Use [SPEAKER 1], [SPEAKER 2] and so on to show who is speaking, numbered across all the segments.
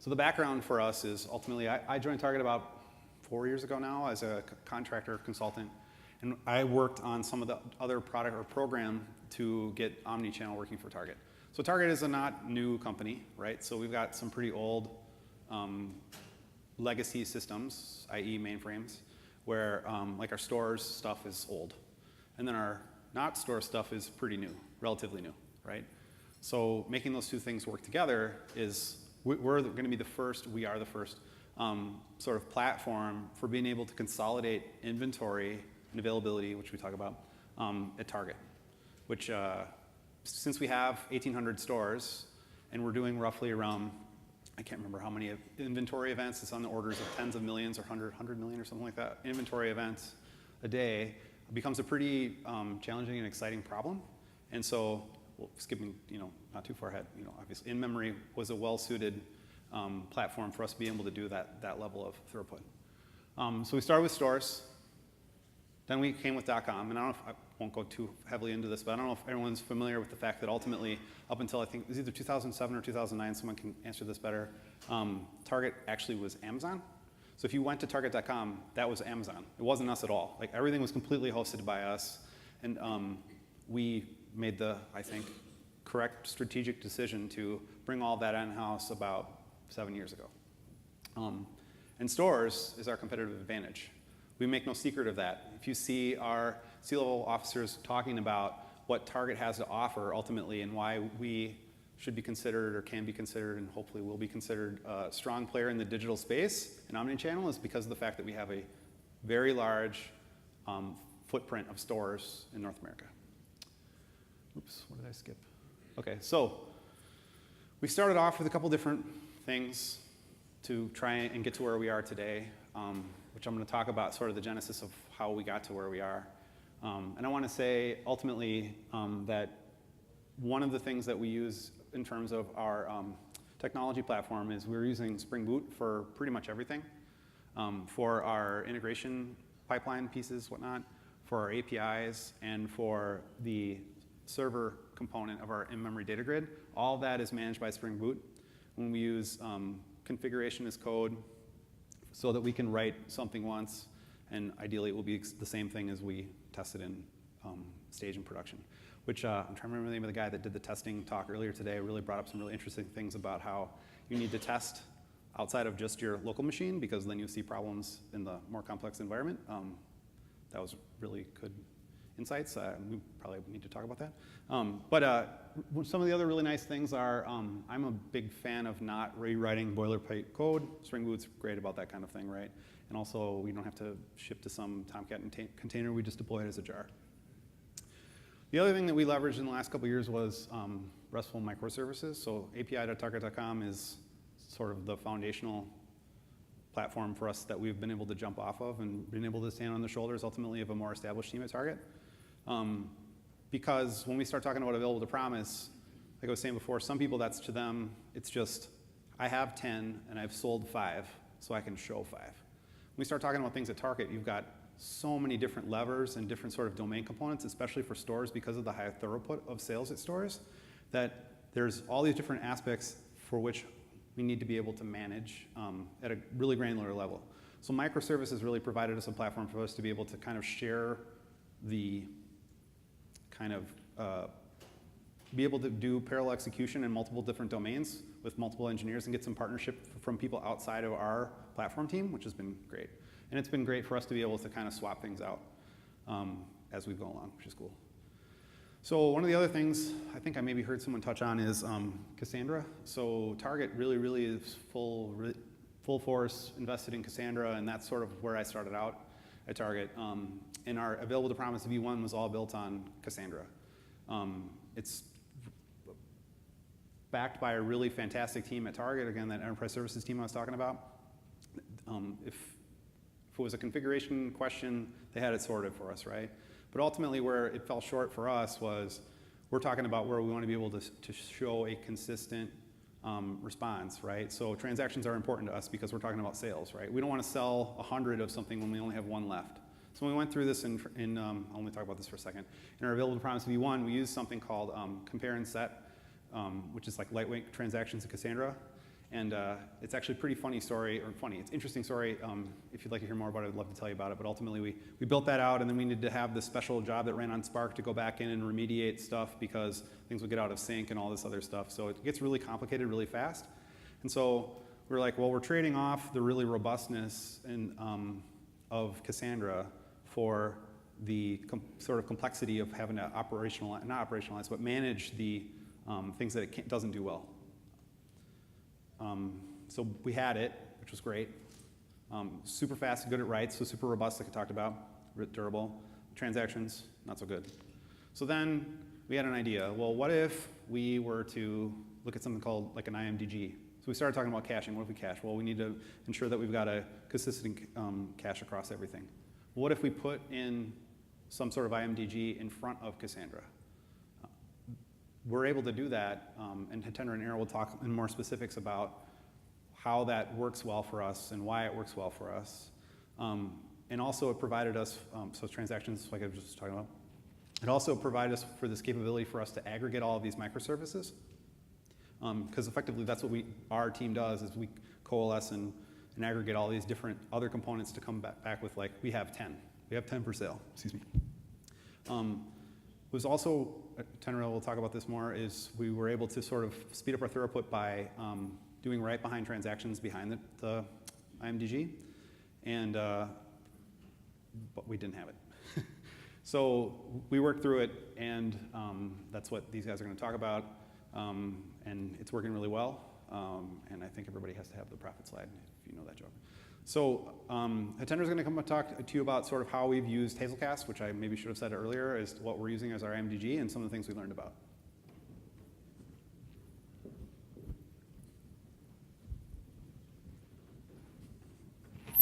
[SPEAKER 1] So the background for us is ultimately, I joined Target about 4 years ago now as a contractor consultant. And I worked on some of the other product or program to get omni-channel working for Target. So Target is a not new company, right? So we've got some pretty old legacy systems, i.e. mainframes, where like our stores stuff is old. And then our not store stuff is pretty new, relatively new, right? So making those two things work together is, we're going to be the first, we are the first sort of platform for being able to consolidate inventory and availability, which we talk about, at Target. Which, since we have 1,800 stores, and we're doing roughly around, I can't remember how many inventory events, it's on the orders of tens of millions or 100 million or something like that, inventory events a day, becomes a pretty challenging and exciting problem. And so, well, skipping, not too far ahead, obviously, in-memory was a well-suited platform for us to be able to do that level of throughput. So we started with stores, then we came with .com, and I won't go too heavily into this, but I don't know if everyone's familiar with the fact that ultimately, up until I think it was either 2007 or 2009, someone can answer this better, Target actually was Amazon. So if you went to Target.com, that was Amazon. It wasn't us at all. Like, everything was completely hosted by us, and we made the, I think, correct strategic decision to bring all that in-house about 7 years ago. And stores is our competitive advantage. We make no secret of that. If you see our C-level officers talking about what Target has to offer ultimately and why we should be considered or can be considered and hopefully will be considered a strong player in the digital space and omnichannel, is because of the fact that we have a very large footprint of stores in North America. Oops, what did I skip? Okay, so we started off with a couple different things to try and get to where we are today, which I'm going to talk about sort of the genesis of how we got to where we are. And I want to say ultimately that one of the things that we use in terms of our technology platform is we're using Spring Boot for pretty much everything, for our integration pipeline pieces, whatnot, for our APIs, and for the server component of our in-memory data grid. All of that is managed by Spring Boot. When we use configuration as code so that we can write something once, and ideally it will be the same thing as we tested in stage and production. Which I'm trying to remember the name of the guy that did the testing talk earlier today. Really brought up some really interesting things about how you need to test outside of just your local machine, because then you see problems in the more complex environment. That was really good insights. We probably need to talk about that. But some of the other really nice things are, I'm a big fan of not rewriting boilerplate code. Spring Boot's great about that kind of thing, right? And also, we don't have to ship to some Tomcat container. We just deploy it as a jar. The other thing that we leveraged in the last couple of years was RESTful microservices. So API.target.com is sort of the foundational platform for us that we've been able to jump off of and been able to stand on the shoulders ultimately of a more established team at Target. Because when we start talking about available to promise, like I was saying before, some people, that's to them, it's just, I have 10 and I've sold 5, so I can show 5. When we start talking about things at Target, you've got so many different levers and different sort of domain components, especially for stores because of the high throughput of sales at stores, that there's all these different aspects for which we need to be able to manage at a really granular level. So microservices really provided us a platform for us to be able to kind of share the kind of, be able to do parallel execution in multiple different domains with multiple engineers and get some partnership from people outside of our platform team, which has been great. And it's been great for us to be able to kind of swap things out as we go along, which is cool. So one of the other things I think I maybe heard someone touch on is Cassandra. So Target really is full force invested in Cassandra, and that's sort of where I started out at Target. And our Available to Promise V1 was all built on Cassandra. It's backed by a really fantastic team at Target, again, that enterprise services team I was talking about. If it was a configuration question, they had it sorted for us, right? But ultimately where it fell short for us was, we're talking about where we want to be able to show a consistent response, right? So transactions are important to us because we're talking about sales, right? We don't want to sell 100 of something when we only have 1 left. So when we went through this I'll only talk about this for a second. In our Available to Promise V1, we used something called compare and set, which is like lightweight transactions in Cassandra. And it's actually a pretty funny story, or funny, it's an interesting story. If you'd like to hear more about it, I'd love to tell you about it. But ultimately, we built that out, and then we needed to have this special job that ran on Spark to go back in and remediate stuff because things would get out of sync and all this other stuff. So it gets really complicated really fast. And so we were like, well, we're trading off the really robustness of Cassandra for the sort of complexity of having to not operationalize, but manage the things that it doesn't do well. So we had it, which was great. Super fast, good at writes, so super robust, like I talked about, durable. Transactions, not so good. So then we had an idea. Well, what if we were to look at something called like an IMDG? So we started talking about caching. What if we cache? Well, we need to ensure that we've got a consistent cache across everything. What if we put in some sort of IMDG in front of Cassandra? We're able to do that, and Hitendra and Aaron will talk in more specifics about how that works well for us and why it works well for us. And also it provided us, so transactions, like I was just talking about, it also provided us for this capability for us to aggregate all of these microservices. Because effectively that's what our team does, is we coalesce and aggregate all these different other components to come back with, like, we have 10. We have 10 for sale, excuse me. Was also, Tenra will talk about this more, is we were able to sort of speed up our throughput by doing right behind transactions behind the IMDG, and but we didn't have it. So we worked through it, and that's what these guys are going to talk about, and it's working really well, and I think everybody has to have the profit slide if you know that joke. So Hitendra's going to come and talk to you about sort of how we've used HAZELCAST, which I maybe should have said earlier, is what we're using as our IMDG and some of the things we learned about.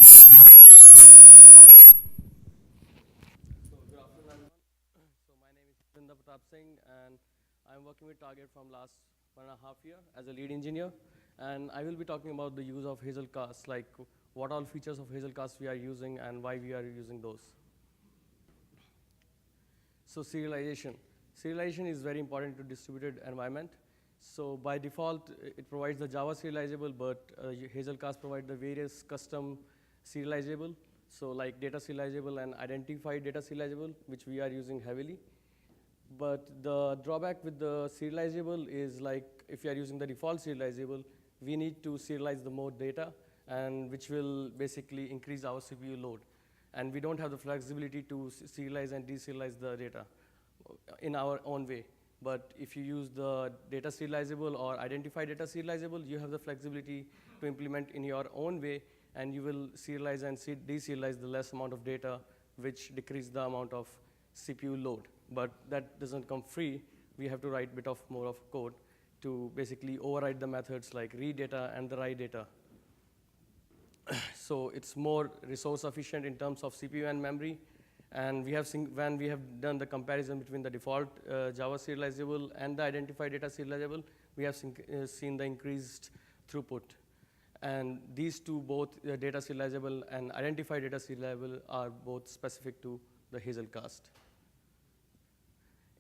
[SPEAKER 2] So good afternoon, everyone. So my name is Hitendra Pratap Singh, and I'm working with Target from last 1.5 years as a lead engineer. And I will be talking about the use of HAZELCAST, like what all features of HAZELCAST we are using and why we are using those. So serialization. Serialization is very important to distributed environment. So by default, it provides the Java serializable, but HAZELCAST provides the various custom serializable. So like data serializable and identified data serializable, which we are using heavily. But the drawback with the serializable is, like, if you are using the default serializable, we need to serialize the more data, and which will basically increase our CPU load. And we don't have the flexibility to serialize and deserialize the data in our own way. But if you use the data serializable or identified data serializable, you have the flexibility to implement in your own way, and you will serialize and deserialize the less amount of data, which decrease the amount of CPU load. But that doesn't come free. We have to write a bit of more of code to basically override the methods like read data and the write data. So it's more resource efficient in terms of CPU and memory. And we have seen, when we have done the comparison between the default Java serializable and the identified data serializable, we have seen the increased throughput. And these two, both data serializable and identified data serializable, are both specific to the HAZELCAST.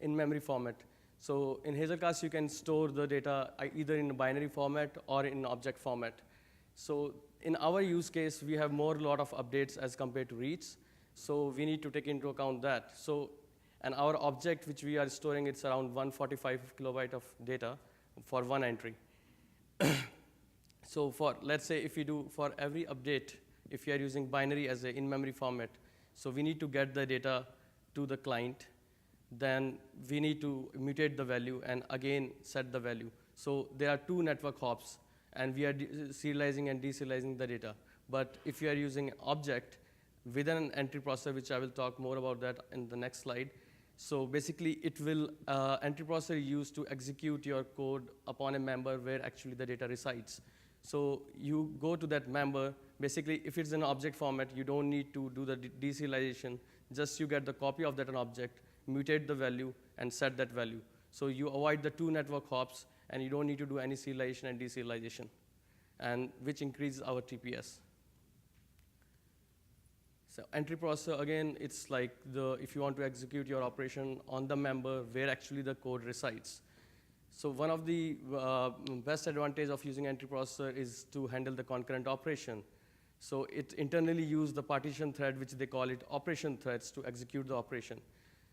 [SPEAKER 2] In memory format. So in HAZELCAST, you can store the data either in a binary format or in object format. So in our use case, we have lot of updates as compared to reads. So we need to take into account that. So, and our object, which we are storing, it's around 145 kilobyte of data for one entry. So for, let's say, if we do for every update, if you are using binary as an in-memory format, so we need to get the data to the client. Then we need to mutate the value and again set the value. So there are two network hops, and we are serializing and deserializing the data. But if you are using object within an entry processor, which I will talk more about that in the next slide, so basically it will, entry processor used to execute your code upon a member where actually the data resides. So you go to that member. Basically, if it's an object format, you don't need to do the deserialization. Just you get the copy of that object, mutate the value, and set that value. So you avoid the two network hops, and you don't need to do any serialization and deserialization, and which increases our TPS. So entry processor, again, it's like if you want to execute your operation on the member where actually the code resides. So one of the best advantage of using entry processor is to handle the concurrent operation. So it internally uses the partition thread, which they call it operation threads, to execute the operation.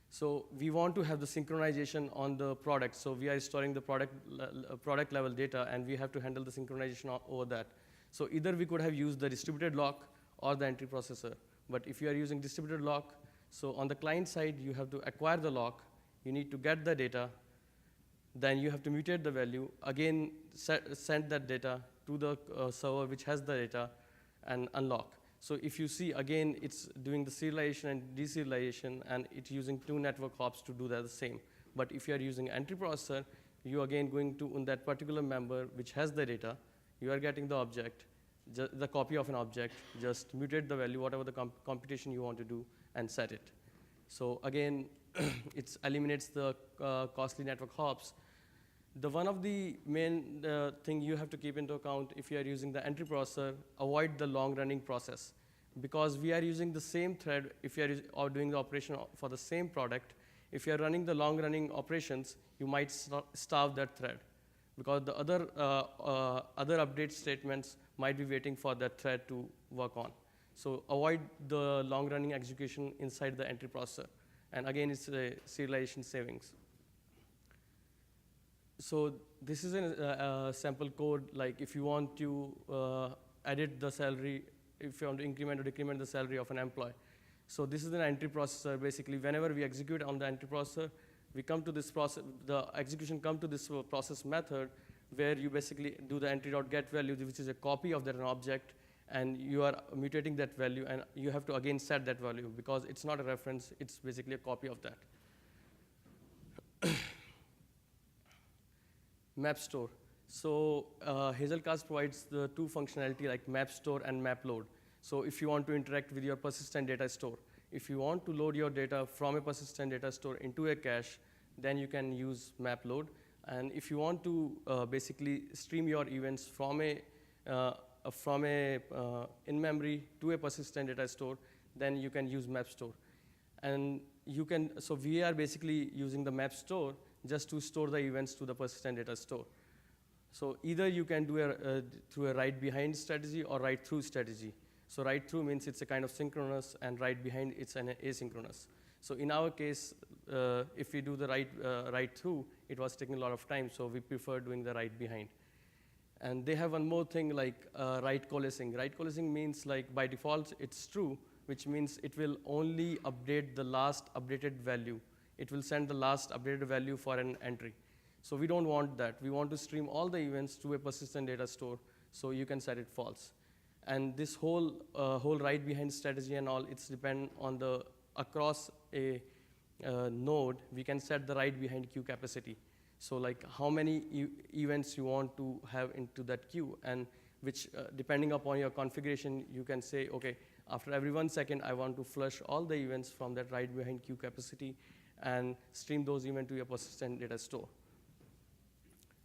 [SPEAKER 2] So we want to have the synchronization on the product. So we are storing the product level data, and we have to handle the synchronization over that. So either we could have used the distributed lock or the entry processor. But if you are using distributed lock, so on the client side, you have to acquire the lock. You need to get the data. Then you have to mutate the value. Again, send that data to the server which has the data and unlock. So if you see, again, it's doing the serialization and deserialization, and it's using 2 network hops to do that the same. But if you are using entry processor, you again going to on that particular member which has the data, you are getting the object, the copy of an object, just mutate the value, whatever the computation you want to do, and set it. So again, it eliminates the costly network hops. The one of the main thing you have to keep into account if you are using the entry processor, avoid the long-running process. Because we are using the same thread, if you are doing the operation for the same product, if you are running the long-running operations, you might starve that thread. Because the other update statements might be waiting for that thread to work on. So avoid the long-running execution inside the entry processor. And again, it's a serialization savings. So this is a sample code. Like if you want to edit the salary, if you want to increment or decrement the salary of an employee. So this is an entry processor. Basically, whenever we execute on the entry processor, we come to this process, the execution come to this process method where you basically do the entry.getValue, which is a copy of that object, and you are mutating that value, and you have to again set that value because it's not a reference, it's basically a copy of that. Map store. So HAZELCAST provides the 2 functionality like map store and map load. So if you want to interact with your persistent data store, if you want to load your data from a persistent data store into a cache, then you can use map load. And if you want to basically stream your events from a in-memory to a persistent data store, then you can use map store. And you can, so we are basically using the map store just to store the events to the persistent data store. So either you can do through a write behind strategy or write through strategy. So write through means it's a kind of synchronous, and write behind it's an asynchronous. So in our case, if we do the write through, it was taking a lot of time, so we prefer doing the write behind. And they have one more thing like write coalescing. Write coalescing means like by default it's true, which means it will only update the last updated value. It will send the last updated value for an entry. So we don't want that. We want to stream all the events to a persistent data store, so you can set it false. And this whole write behind strategy and all, it's depend on the across a node, we can set the write behind queue capacity. So like how many events you want to have into that queue, and which depending upon your configuration, you can say, okay, after every 1 second, I want to flush all the events from that write behind queue capacity and stream those events to your persistent data store.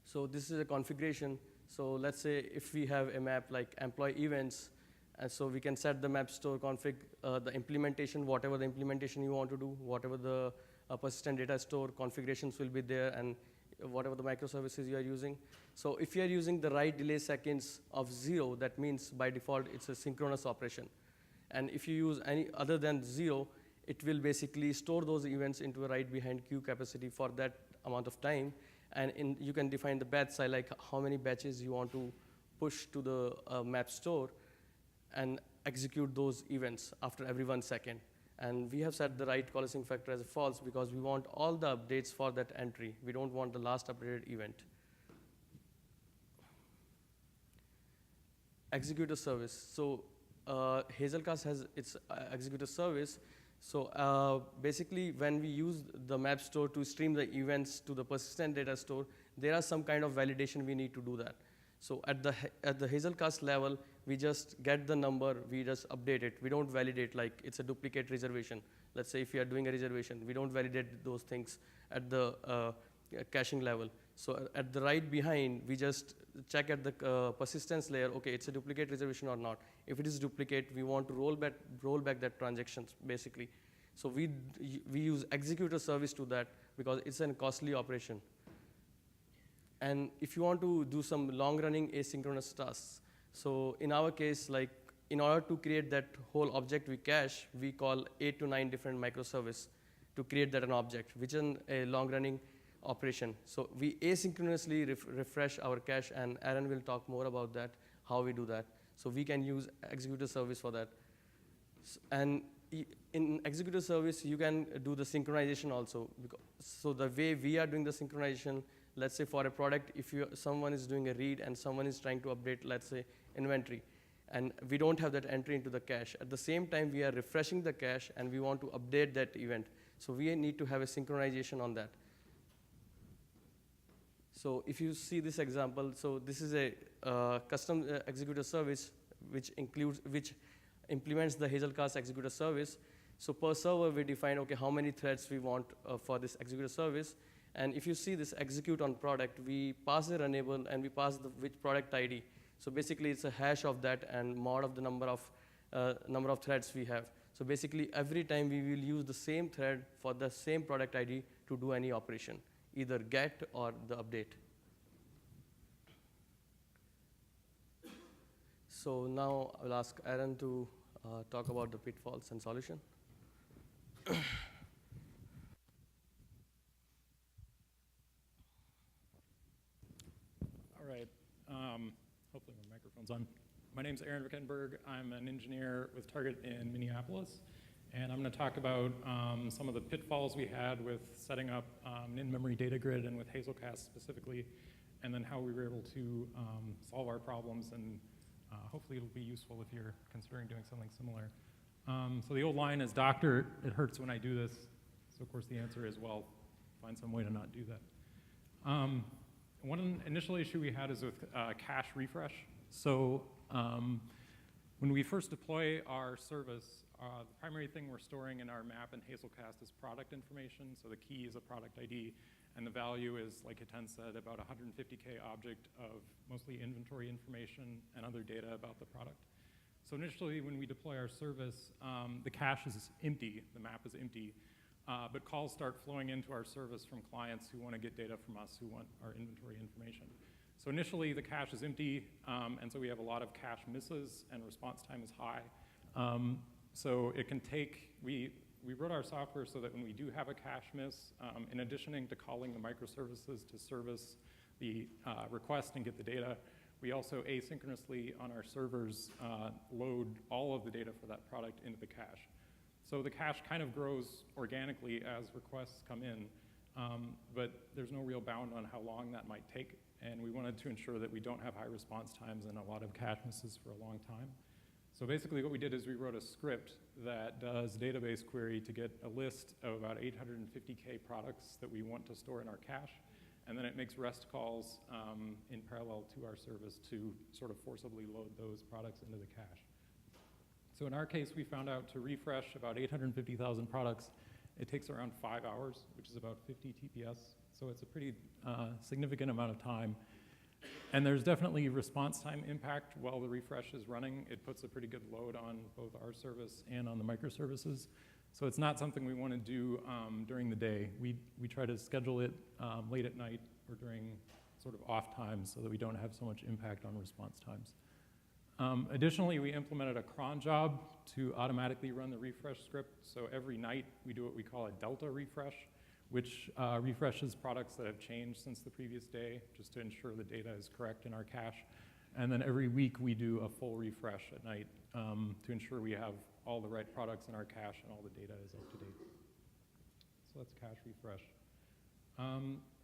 [SPEAKER 2] So this is a configuration. So let's say if we have a map like employee events, and so we can set the map store config, the implementation, whatever the implementation you want to do, whatever the persistent data store configurations will be there, and whatever the microservices you are using. So if you are using the write delay seconds of 0, that means by default it's a synchronous operation. And if you use any other than 0, it will basically store those events into a write behind queue capacity for that amount of time. And you can define the batch size, like how many batches you want to push to the map store and execute those events after every 1 second. And we have set the write coalescing factor as a false because we want all the updates for that entry. We don't want the last updated event. Executor service. So HAZELCAST has its executor service. So basically, when we use the map store to stream the events to the persistent data store, there are some kind of validation we need to do that. So at the HAZELCAST level, we just get the number, we just update it. We don't validate like it's a duplicate reservation. Let's say if you are doing a reservation, we don't validate those things at the caching level. So at the write behind, we just check at the persistence layer, okay, it's a duplicate reservation or not. If it is duplicate, we want to roll back that transactions, basically. So we use executor service to that because it's a costly operation. And if you want to do some long-running asynchronous tasks, so in our case, like in order to create that whole object we cache, we call 8 to 9 different microservices to create that an object, which is a long-running operation. So we asynchronously refresh our cache, and Aaron will talk more about that, how we do that. So we can use executor service for that. And in executor service, you can do the synchronization also. So the way we are doing the synchronization, let's say for a product, if someone is doing a read and someone is trying to update, let's say, inventory, and we don't have that entry into the cache. At the same time, we are refreshing the cache, and we want to update that event. So we need to have a synchronization on that. So if you see this example, so this is a custom executor service which implements the HAZELCAST executor service. So per server, we define, okay, how many threads we want for this executor service. And if you see this execute on product, we pass the runnable, and we pass the which product ID. So basically, it's a hash of that and mod of the number of threads we have. So basically, every time we will use the same thread for the same product ID to do any operation, either get or the update. So now I'll ask Aaron to talk about the pitfalls and solution.
[SPEAKER 3] All right. Hopefully my microphone's on. My name's Aaron Wickenberg. I'm an engineer with Target in Minneapolis. And I'm going to talk about some of the pitfalls we had with setting up an in-memory data grid and with HAZELCAST specifically, and then how we were able to solve our problems. And hopefully it'll be useful if you're considering doing something similar. So the old line is, doctor, it hurts when I do this. So of course the answer is, well, find some way to not do that. One initial issue we had is with cache refresh. So when we first deploy our service, the primary thing we're storing in our map in HAZELCAST is product information. So the key is a product ID, and the value is, like Hiten said, about 150K object of mostly inventory information and other data about the product. So initially, when we deploy our service, the cache is empty, the map is empty, but calls start flowing into our service from clients who want to get data from us, who want our inventory information. So initially, the cache is empty, and so we have a lot of cache misses, and response time is high. So it can take, we wrote our software so that when we do have a cache miss, in addition to calling the microservices to service the request and get the data, we also asynchronously on our servers load all of the data for that product into the cache. So the cache kind of grows organically as requests come in, but there's no real bound on how long that might take, and we wanted to ensure that we don't have high response times and a lot of cache misses for a long time. So basically what we did is we wrote a script that does database query to get a list of about 850K products that we want to store in our cache, and then it makes REST calls in parallel to our service to sort of forcibly load those products into the cache. So in our case, we found out to refresh about 850,000 products, it takes around 5 hours, which is about 50 TPS. So it's a pretty significant amount of time. And there's definitely response time impact while the refresh is running. It puts a pretty good load on both our service and on the microservices. So it's not something we want to do during the day. We try to schedule it late at night or during sort of off times so that we don't have so much impact on response times. Additionally, we implemented a cron job to automatically run the refresh script. So every night we do what we call a delta refresh, which refreshes products that have changed since the previous day, just to ensure the data is correct in our cache. And then every week we do a full refresh at night to ensure we have all the right products in our cache and all the data is up to date. So that's cache refresh.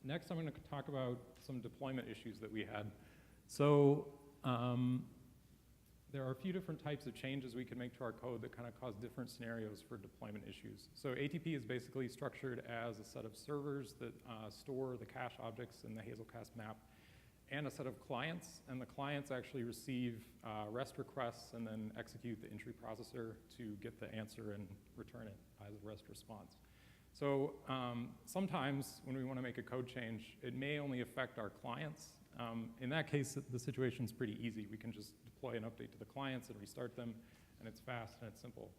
[SPEAKER 3] Next, I'm going to talk about some deployment issues that we had. So there are a few different types of changes we can make to our code that kind of cause different scenarios for deployment issues. So ATP is basically structured as a set of servers that store the cache objects in the HAZELCAST map, and a set of clients, and the clients actually receive REST requests and then execute the entry processor to get the answer and return it as a REST response. So sometimes when we want to make a code change, it may only affect our clients. In that case, the situation's pretty easy. We can just deploy an update to the clients and restart them, and it's fast and it's simple.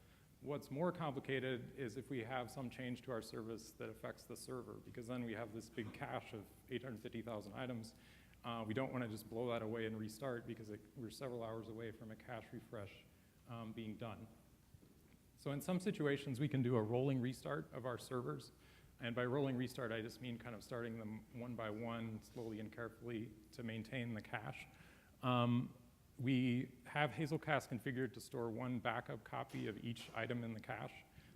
[SPEAKER 3] What's more complicated is if we have some change to our service that affects the server, because then we have this big cache of 850,000 items. We don't want to just blow that away and restart because we're several hours away from a cache refresh being done. So in some situations, we can do a rolling restart of our servers. And by rolling restart, I just mean kind of starting them one by one, slowly and carefully to maintain the cache. We have HAZELCAST configured to store one backup copy of each item in the cache.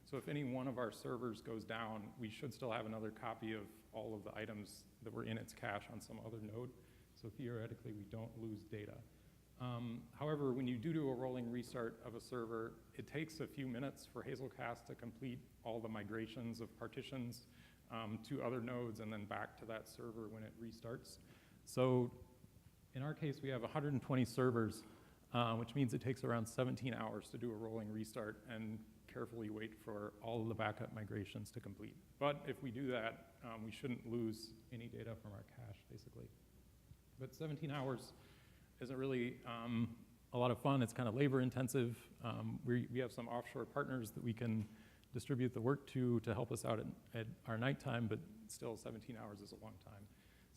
[SPEAKER 3] So if any one of our servers goes down, we should still have another copy of all of the items that were in its cache on some other node. So theoretically, we don't lose data. However, when you do a rolling restart of a server, it takes a few minutes for HAZELCAST to complete all the migrations of partitions to other nodes and then back to that server when it restarts. So in our case, we have 120 servers, which means it takes around 17 hours to do a rolling restart and carefully wait for all of the backup migrations to complete. But if we do that, we shouldn't lose any data from our cache, basically. But 17 hours isn't really a lot of fun. It's kind of labor intensive. We have some offshore partners that we can distribute the work to help us out at our nighttime, but still 17 hours is a long time.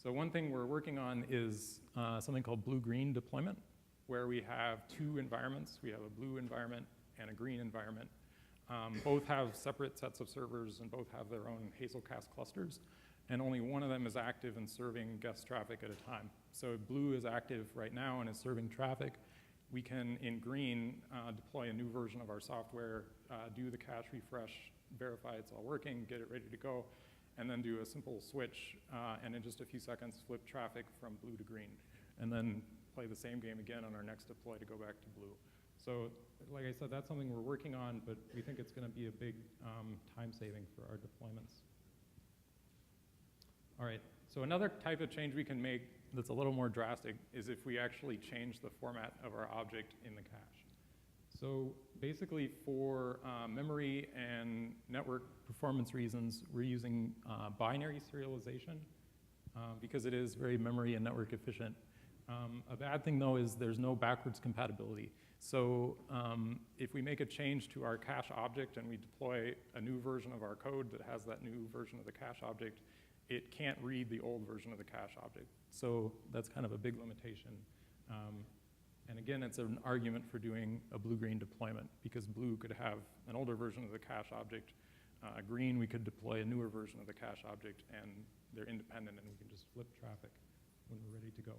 [SPEAKER 3] So one thing we're working on is something called blue-green deployment, where we have two environments. We have a blue environment and a green environment. Both have separate sets of servers and both have their own HAZELCAST clusters, and only one of them is active and serving guest traffic at a time. So blue is active right now and is serving traffic. We can, in green, deploy a new version of our software, do the cache refresh, verify it's all working, get it ready to go, and then do a simple switch, and in just a few seconds, flip traffic from blue to green, and then play the same game again on our next deploy to go back to blue. So, like I said, that's something we're working on, but we think it's going to be a big time saving for our deployments. All right, so another type of change we can make that's a little more drastic is if we actually change the format of our object in the cache. So basically for memory and network performance reasons, we're using binary serialization because it is very memory and network efficient. A bad thing though is there's no backwards compatibility. So if we make a change to our cache object and we deploy a new version of our code that has that new version of the cache object, it can't read the old version of the cache object. So that's kind of a big limitation. And again, it's an argument for doing a blue-green deployment because blue could have an older version of the cache object. Green, we could deploy a newer version of the cache object, and they're independent, and we can just flip traffic when we're ready to go.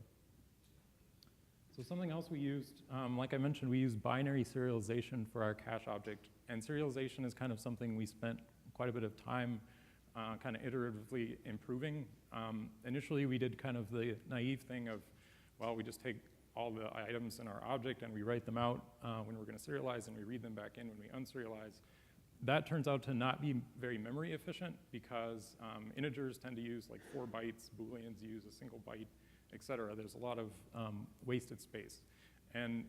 [SPEAKER 3] So something else we used, like I mentioned, we used binary serialization for our cache object. And serialization is kind of something we spent quite a bit of time kind of iteratively improving. Initially, we did kind of the naive thing of, well, we just take all the items in our object and we write them out when we're going to serialize and we read them back in when we unserialize. That turns out to not be very memory efficient because integers tend to use like 4 bytes, Booleans use a single byte, et cetera. There's a lot of wasted space. And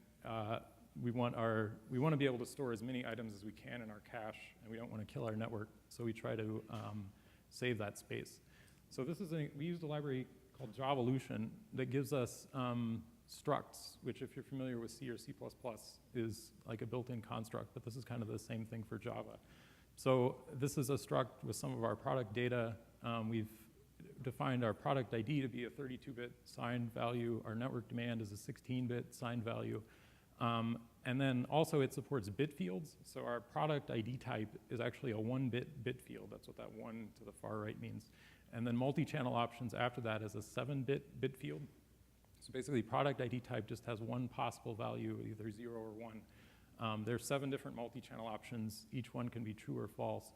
[SPEAKER 3] we want to be able to store as many items as we can in our cache, and we don't want to kill our network, so we try to save that space. So we used a library called Javalution that gives us structs, which if you're familiar with C or C++ is like a built-in construct, but this is kind of the same thing for Java. So this is a struct with some of our product data. We've defined our product ID to be a 32-bit signed value. Our network demand is a 16-bit signed value. And then also it supports bit fields. So our product ID type is actually a 1-bit bit field. That's what that 1 to the far right means. And then multi-channel options after that is a 7-bit bit field. So basically product ID type just has one possible value, either 0 or 1. There's 7 different multi-channel options. Each one can be true or false.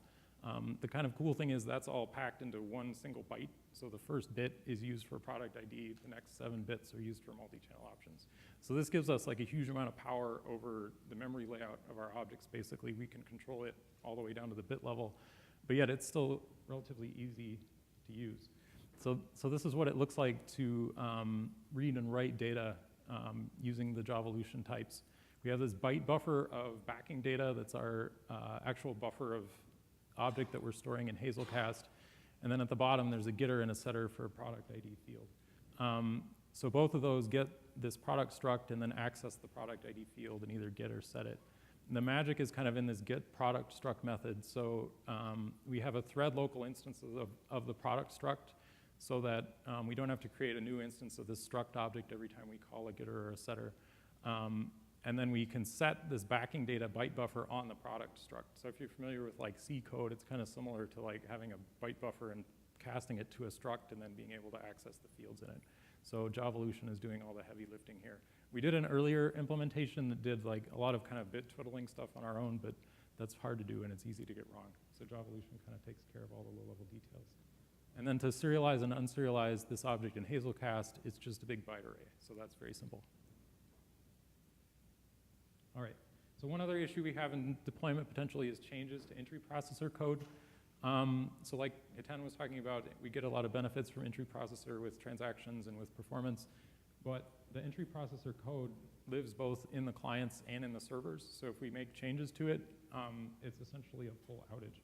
[SPEAKER 3] The kind of cool thing is that's all packed into one single byte. So the first bit is used for product ID. The next 7 bits are used for multi-channel options. So this gives us like a huge amount of power over the memory layout of our objects. Basically, we can control it all the way down to the bit level, but yet it's still relatively easy to use. So this is what it looks like to read and write data using the Javalution types. We have this byte buffer of backing data that's our actual buffer of object that we're storing in HAZELCAST. And then at the bottom, there's a getter and a setter for a product ID field. So both of those get this product struct and then access the product ID field and either get or set it. the magic is kind of in this get product struct method. So we have a thread local instance of the product struct so that we don't have to create a new instance of this struct object every time we call a getter or a setter. And then we can set this backing data byte buffer on the product struct. So if you're familiar with like C code, it's kind of similar to like having a byte buffer and casting it to a struct and then being able to access the fields in it. So Javalution is doing all the heavy lifting here. We did an earlier implementation that did like a lot of kind of bit twiddling stuff on our own, but that's hard to do and it's easy to get wrong. So Javalution kind of takes care of all the low-level details. And then to serialize and unserialize this object in HAZELCAST, it's just a big byte array. So that's very simple. All right. So one other issue we have in deployment potentially is changes to entry processor code. So like Etienne was talking about, we get a lot of benefits from entry processor with transactions and with performance, but the entry processor code lives both in the clients and in the servers. So if we make changes to it, it's essentially a full outage.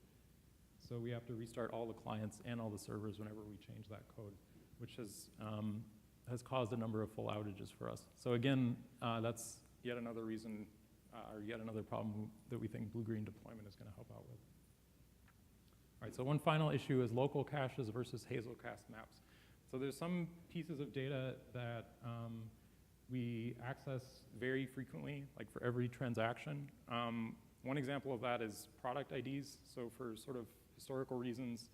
[SPEAKER 3] So we have to restart all the clients and all the servers whenever we change that code, which has caused a number of full outages for us. So again, that's yet another reason or yet another problem that we think blue-green deployment is going to help out with. All right, so one final issue is local caches versus HAZELCAST maps. So there's some pieces of data that we access very frequently, like for every transaction. One example of that is product IDs. So for sort of historical reasons,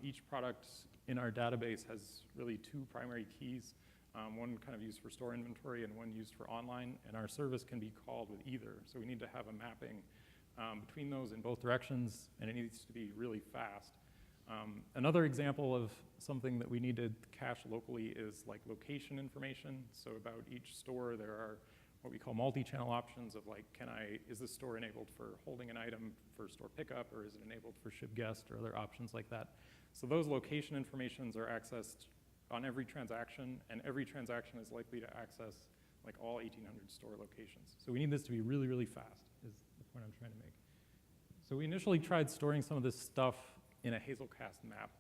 [SPEAKER 3] each product in our database has really two primary keys. One kind of used for store inventory and one used for online, and our service can be called with either. So we need to have a mapping between those in both directions, and it needs to be really fast. Another example of something that we need to cache locally is like location information. So about each store, there are what we call multi-channel options of like, is this store enabled for holding an item for store pickup, or is it enabled for ship guest, or other options like that. So those location informations are accessed on every transaction, and every transaction is likely to access like all 1,800 store locations. So we need this to be really, really fast, is the point I'm trying to make. So we initially tried storing some of this stuff in a HAZELCAST map.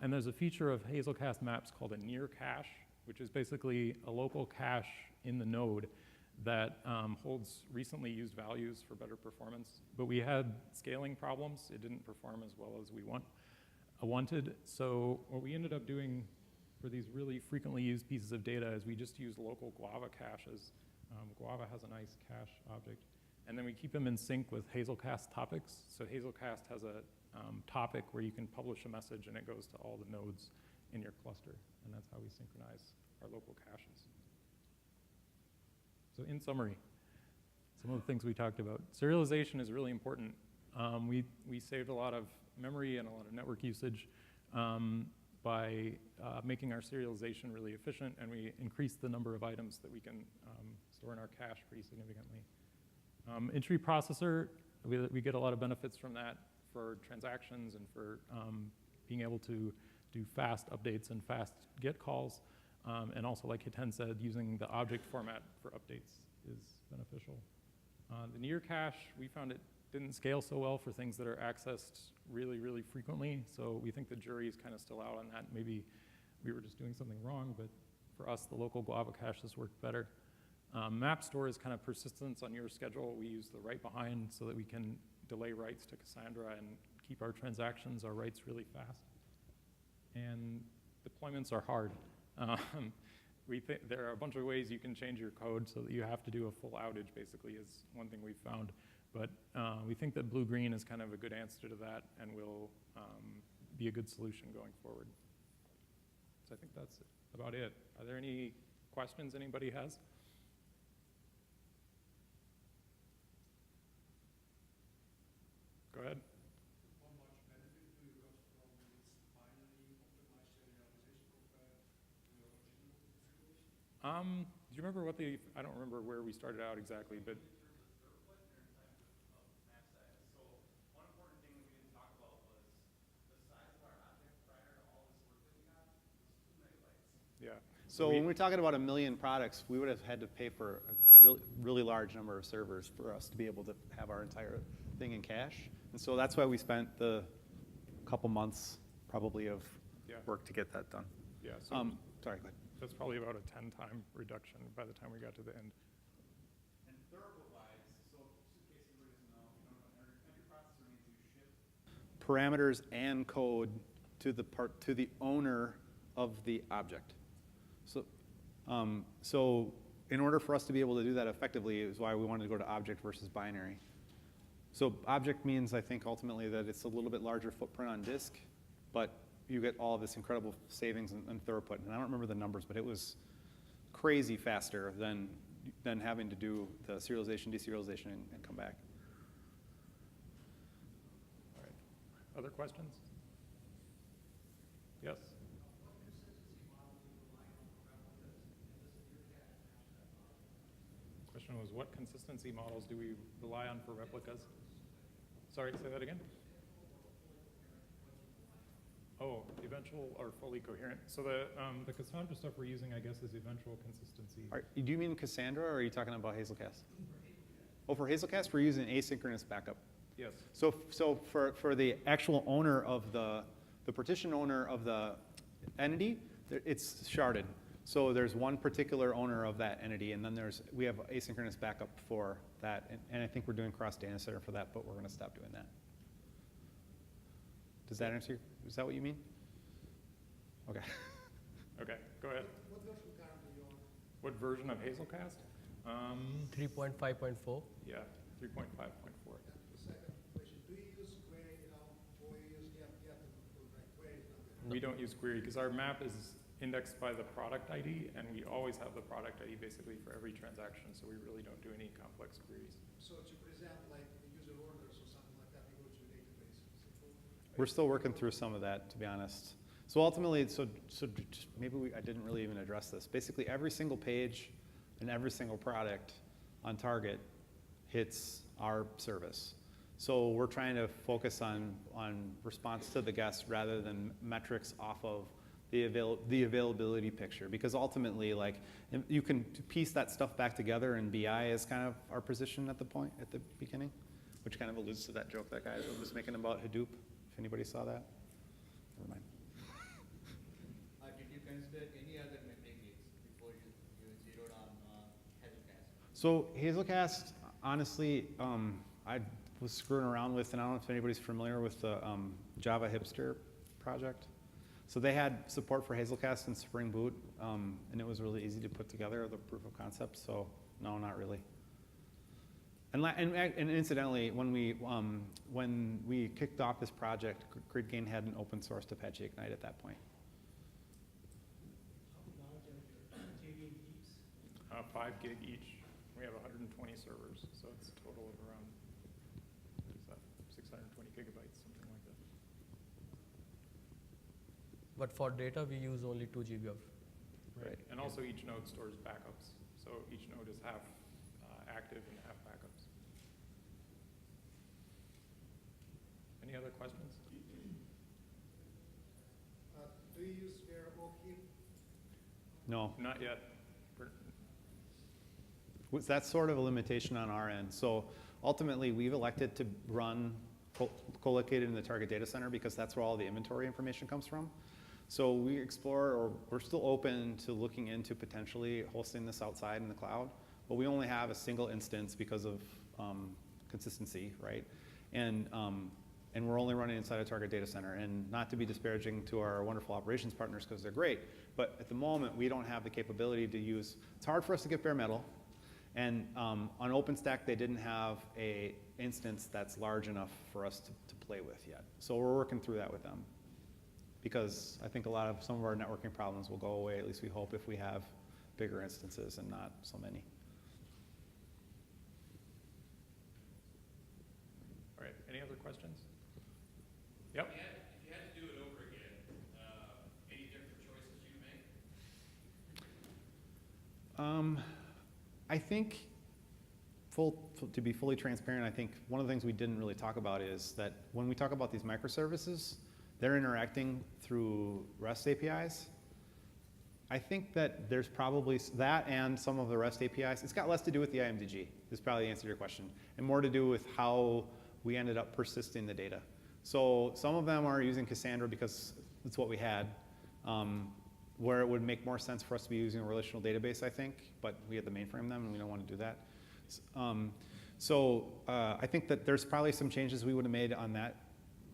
[SPEAKER 3] And there's a feature of HAZELCAST maps called a near cache, which is basically a local cache in the node that holds recently used values for better performance. But we had scaling problems. It didn't perform as well as we wanted. So what we ended up doing for these really frequently used pieces of data is we just use local Guava caches. Guava has a nice cache object. And then we keep them in sync with HAZELCAST topics. So HAZELCAST has a topic where you can publish a message and it goes to all the nodes in your cluster. And that's how we synchronize our local caches. So in summary, some of the things we talked about. Serialization is really important. We saved a lot of memory and a lot of network usage by making our serialization really efficient, and we increased the number of items that we can store in our cache pretty significantly. Entry processor, we get a lot of benefits from that for transactions and for being able to do fast updates and fast get calls. And also, like Hiten said, using the object format for updates is beneficial. The near cache, we found it didn't scale so well for things that are accessed really, really frequently. So we think the jury is kind of still out on that. Maybe we were just doing something wrong, but for us, the local Guava caches worked better. Map store is kind of persistence on your schedule. We use the write behind so that we can delay writes to Cassandra and keep our transactions, our writes really fast. And deployments are hard. There are a bunch of ways you can change your code so that you have to do a full outage, basically, is one thing we've found. But we think that blue-green is kind of a good answer to that and will be a good solution going forward. So I think that's about it. Are there any questions anybody has? Go ahead.
[SPEAKER 4] How much benefit do you got from this finally optimized serialization compared to your original configuration?
[SPEAKER 3] Do you remember I don't remember where we started out exactly, but. Yeah.
[SPEAKER 1] So when we're talking about 1 million products, we would have had to pay for a really, really large number of servers for us to be able to have our entire thing in cache. And so that's why we spent the couple months probably of work to get that done.
[SPEAKER 3] Yeah. So
[SPEAKER 1] sorry, go ahead.
[SPEAKER 3] That's probably about a 10-time reduction by the time we got to the end.
[SPEAKER 5] And terabytes, so
[SPEAKER 1] parameters and code to the owner of the object. So in order for us to be able to do that effectively is why we wanted to go to object versus binary. So object means, I think, ultimately that it's a little bit larger footprint on disk, but you get all of this incredible savings and throughput. And I don't remember the numbers, but it was crazy faster than having to do the serialization, deserialization, and come back.
[SPEAKER 3] All right. Other questions? Yes? Question was, what consistency models do we rely on for replicas? Sorry, say that again? Oh, eventual or fully coherent. So the Cassandra stuff we're using, I guess, is eventual consistency.
[SPEAKER 1] Do you mean Cassandra, or are you talking about HAZELCAST? Oh, for HAZELCAST, we're using asynchronous backup.
[SPEAKER 3] Yes.
[SPEAKER 1] So for the actual owner of the partition owner of the entity, it's sharded. So there's one particular owner of that entity, and then we have asynchronous backup for that. And I think we're doing cross data center for that, but we're going to stop doing that. Does that answer is that what you mean? Okay.
[SPEAKER 3] Okay, go ahead.
[SPEAKER 4] What version currently you on?
[SPEAKER 3] What version of HAZELCAST?
[SPEAKER 2] 3.5.4.
[SPEAKER 3] Yeah, 3.5.4.
[SPEAKER 4] The second question, do you use query, or you use get like query number?
[SPEAKER 3] We don't use query because our map is indexed by the product ID, and we always have the product ID basically for every transaction, so we really don't do any complex queries.
[SPEAKER 4] So to present like the user orders or something like that, you go to the database.
[SPEAKER 1] We're still working through some of that, to be honest. So ultimately, so just maybe I didn't really even address this. Basically, every single page and every single product on Target hits our service. So we're trying to focus on response to the guest rather than metrics off of the availability picture, because ultimately, like, you can piece that stuff back together, and BI is kind of our position at the beginning, which kind of alludes to that joke that guy was making about Hadoop. If anybody saw that, never mind.
[SPEAKER 5] Did you consider any other metrics before you zeroed on HAZELCAST?
[SPEAKER 1] So HAZELCAST, honestly, I was screwing around with, and I don't know if anybody's familiar with the Java Hipster project. So they had support for HAZELCAST and Spring Boot, and it was really easy to put together the proof of concept. So no, not really. And incidentally, when we kicked off this project, GridGain had an open sourced Apache Ignite at that point.
[SPEAKER 4] How large are your JVM heaps?
[SPEAKER 3] 5 gig each. We have 120 servers, so it's a total of around, what is that, 620 gigabytes, something like that.
[SPEAKER 2] But for data, we use only 2 GB of.
[SPEAKER 3] Right. And also each node stores backups. So each node is half active and half backups. Any other questions?
[SPEAKER 4] Do you use variable heap?
[SPEAKER 1] No.
[SPEAKER 3] Not yet.
[SPEAKER 1] That's sort of a limitation on our end. So ultimately, we've elected to run co-located in the Target data center because that's where all the inventory information comes from. So we explore, or we're still open to looking into potentially hosting this outside in the cloud, but we only have a single instance because of consistency, right? And we're only running inside a Target data center. And not to be disparaging to our wonderful operations partners because they're great, but at the moment, we don't have the capability to use, it's hard for us to get bare metal. And on OpenStack, they didn't have a instance that's large enough for us to play with yet. So we're working through that with them, because I think some of our networking problems will go away, at least we hope, if we have bigger instances and not so many.
[SPEAKER 3] All right, any other questions? Yep.
[SPEAKER 6] If you had to do it over again, any different choices you'd make?
[SPEAKER 1] I think, to be fully transparent, I think one of the things we didn't really talk about is that when we talk about these microservices, they're interacting through REST APIs. I think that there's probably that and some of the REST APIs. It's got less to do with the IMDG, is probably the answer to your question, and more to do with how we ended up persisting the data. So some of them are using Cassandra because it's what we had, where it would make more sense for us to be using a relational database, I think, but we had to mainframe them and we don't want to do that. So I think that there's probably some changes we would have made on that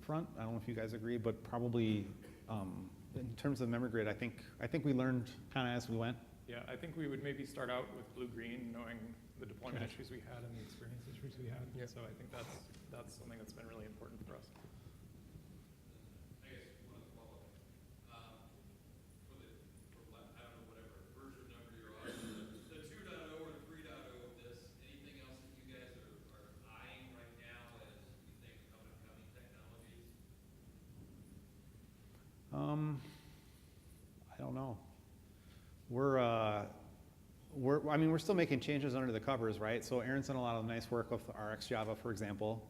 [SPEAKER 1] front. I don't know if you guys agree, but probably in terms of memory grid, I think we learned kind of as we went.
[SPEAKER 3] Yeah, I think we would maybe start out with blue-green, knowing the deployment
[SPEAKER 1] Okay.
[SPEAKER 3] issues we had and the experience issues we had.
[SPEAKER 2] Yeah.
[SPEAKER 3] So I think that's something that's been really important for us.
[SPEAKER 6] I guess one of the follow-up, I don't know, whatever version number you're on, the 2.0 or 3.0 of this, anything else that you guys are eyeing right now as you think up-and-coming technologies?
[SPEAKER 1] I don't know. I mean, we're still making changes under the covers, right? So Aaron's done a lot of nice work with RxJava, for example.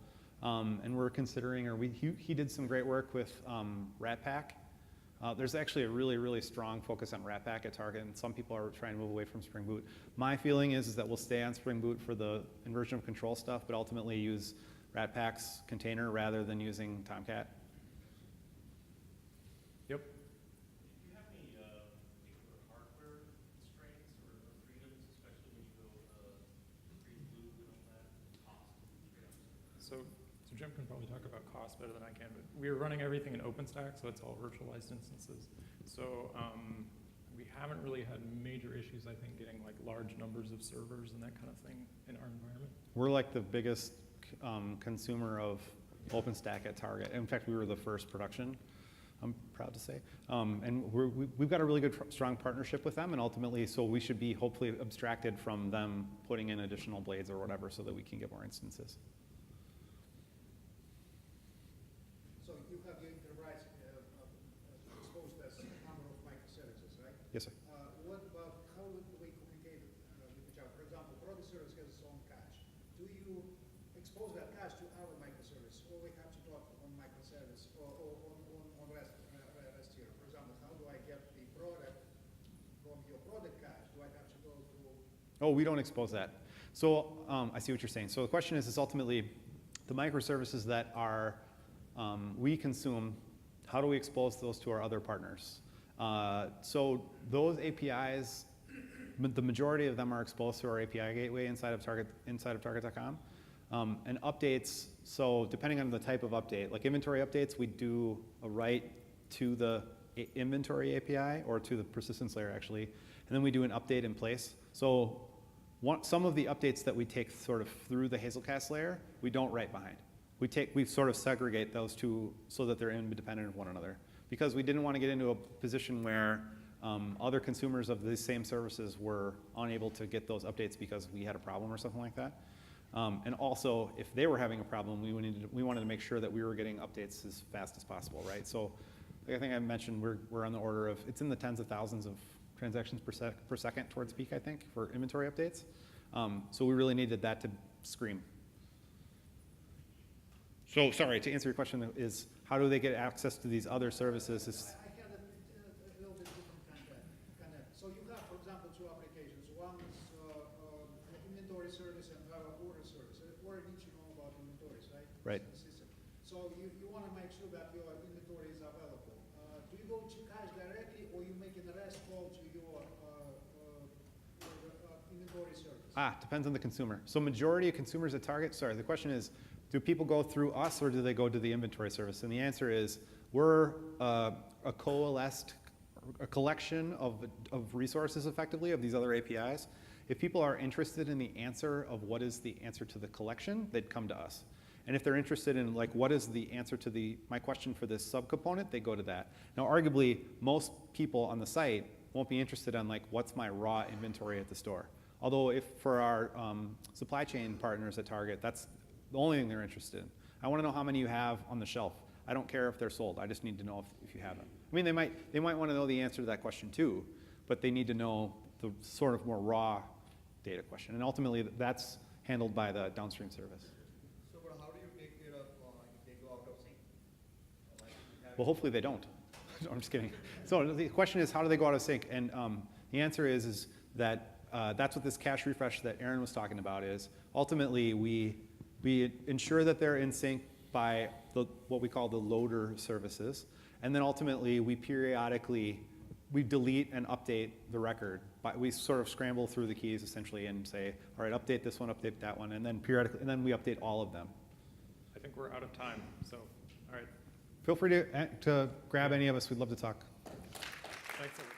[SPEAKER 1] And we're considering, he did some great work with Ratpack. There's actually a really, really strong focus on Ratpack at Target, and some people are trying to move away from Spring Boot. My feeling is that we'll stay on Spring Boot for the inversion of control stuff, but ultimately use Ratpack's container rather than using Tomcat.
[SPEAKER 3] Yep.
[SPEAKER 6] Do you have any particular hardware constraints or freedoms, especially when you go free blue and all that, cost freedoms?
[SPEAKER 3] So Jim can probably talk about cost better than I can, but we're running everything in OpenStack, so it's all virtualized instances. So we haven't really had major issues, I think, getting like large numbers of servers and that kind of thing in our environment.
[SPEAKER 1] We're like the biggest consumer of OpenStack at Target. In fact, we were the first production, I'm proud to say. And we've got a really good, strong partnership with them, and ultimately, so we should be hopefully abstracted from them putting in additional blades or whatever so that we can get more instances.
[SPEAKER 4] So you have your enterprise exposed as a number of microservices, right?
[SPEAKER 1] Yes, sir.
[SPEAKER 4] What about how do we communicate with each other? For example, product service has its own cache. Do you expose that cache to our microservice, or we have to talk on microservice or on REST here? For example, how do I get the product from your product cache? Do I have to go to?
[SPEAKER 1] Oh, we don't expose that. So I see what you're saying. So the question is ultimately the microservices that are we consume, how do we expose those to our other partners? So those APIs, the majority of them are exposed to our API gateway inside of Target.com. And updates, so depending on the type of update, like inventory updates, we do a write to the inventory API or to the persistence layer actually, and then we do an update in place. So some of the updates that we take sort of through the HAZELCAST layer, we don't write behind. We sort of segregate those two so that they're independent of one another, because we didn't want to get into a position where other consumers of these same services were unable to get those updates because we had a problem or something like that. And also, if they were having a problem, we wanted to make sure that we were getting updates as fast as possible, right? So like I think I mentioned, we're on the order of, it's in the tens of thousands of transactions per second towards peak, I think, for inventory updates. So we really needed that to scream. So sorry, to answer your question is, how do they get access to these other services?
[SPEAKER 4] I had a little bit different kind of. So you have, for example, two applications. One is an inventory service and order service. Order needs to know about inventories, right?
[SPEAKER 1] Right.
[SPEAKER 4] In the system. So you want to make sure that your inventory is available. Do you go to cache directly, or you make a REST call to your inventory service?
[SPEAKER 1] Depends on the consumer. So majority of consumers at Target, sorry, the question is, do people go through us or do they go to the inventory service? And the answer is, we're a collection of resources effectively of these other APIs. If people are interested in the answer of what is the answer to the collection, they'd come to us. And if they're interested in like what is the answer to my question for this subcomponent, they go to that. Now arguably, most people on the site won't be interested in like what's my raw inventory at the store. Although if for our supply chain partners at Target, that's the only thing they're interested in. I want to know how many you have on the shelf. I don't care if they're sold. I just need to know if you have them. I mean, they might want to know the answer to that question too, but they need to know the sort of more raw data question. And ultimately, that's handled by the downstream service.
[SPEAKER 5] So, but how do you take care of if they go out of sync? Like
[SPEAKER 1] Well, hopefully they don't. No, I'm just kidding. So the question is, how do they go out of sync? And the answer is that that's what this cache refresh that Aaron was talking about is. Ultimately, we ensure that they're in sync by what we call the loader services. And then ultimately, we periodically, we delete and update the record. We sort of scramble through the keys essentially and say, all right, update this one, update that one, and then periodically, and then we update all of them.
[SPEAKER 3] I think we're out of time, so, all right.
[SPEAKER 1] Feel free to grab any of us. We'd love to talk.
[SPEAKER 3] Thanks, everyone.